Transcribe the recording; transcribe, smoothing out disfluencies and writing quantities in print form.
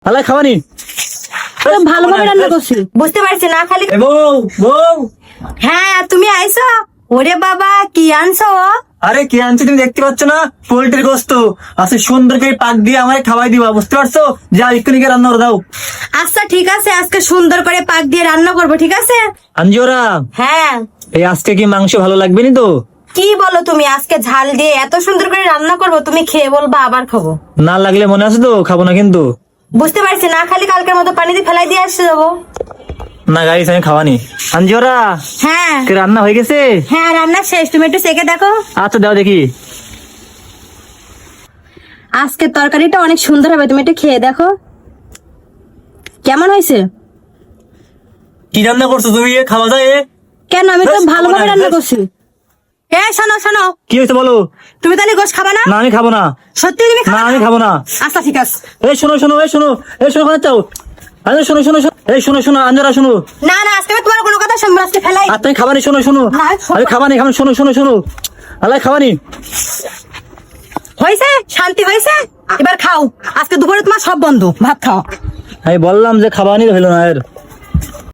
আলাই খাবানি ভালোভাবে রান্না করছি, বুঝতে পারছি না খালি। বউ বউ, হ্যাঁ তুমি আইছো? ওরে বাবা, কি আনছো? আরে কি আনছি তুমি দেখতে পাচ্ছ না? পোল্ট্রির গোস্ত আছে, সুন্দর করে পাক দিয়ে আমায় খাওয়াই দিবা, বুঝতে পারছো? যা এক্ষুনি গিয়ে রান্না করে দাও। আচ্ছা ঠিক আছে, আজকে সুন্দর করে পাক দিয়ে রান্না করবো, ঠিক আছে? আঞ্জোরা, হ্যাঁ। এই আজকে কি মাংস ভালো লাগবে নি তো? কি বলো তুমি, আজকে ঝাল দিয়ে এত সুন্দর করে রান্না করবো, তুমি খেয়ে বলবা আবার খাবো। না লাগলে মনে আছে তো, খাবো না কিন্তু। বুঝতে পারছি না খালি কালকের মতো পানি দিয়ে ফেলাই দিয়ে আসতে যাবো। না গাইস, আমি খাওয়ানি। আঞ্জোরা, হ্যাঁ কি রান্না হয়ে গেছে? হ্যাঁ, রান্না শেষ, তুমি একটু চেখে দেখো। আচ্ছা দাও দেখি। আজকে তরকারিটা অনেক সুন্দর হবে, তুমি একটু খেয়ে দেখো কেমন হয়েছে। কি রান্না করছো তুমি? খাওয়া যায়? কেন, আমি তো বেশ, ভালোভাবে খাবো না, রান্না বেশ। করছি। এ শোনো শোনো, কি হয়েছে বলো? তুমি তাহলে গোশ খাবা না? না আমি খাবো না। সত্যি তুমি না খাবা আমি না? খাবো না। আচ্ছা ঠিক আছে। এই শোনো শোনো, এই শোনো, এই শোনো, ওখানে চাও। আরে শোনো শোনো শোনো, এই শোনো শোনো, আঞ্জোরা শোনো। না না, আজকে আমি তোমার কোনো কথা শুনবো না, আজকে ফেলাই। আর তুমি খাবানি, শোনো শোনো। না, শোনো। আরে খাবানি, খাবানি, শোনো শোনো শোনো। আলাই খাবানি। হয়েছে, শান্তি হয়েছে, এবার খাও। আজকে দুপুরে তোমার সব বন্ধ, ভাত খাও। আমি বললাম যে খাবানি হইলো না এর।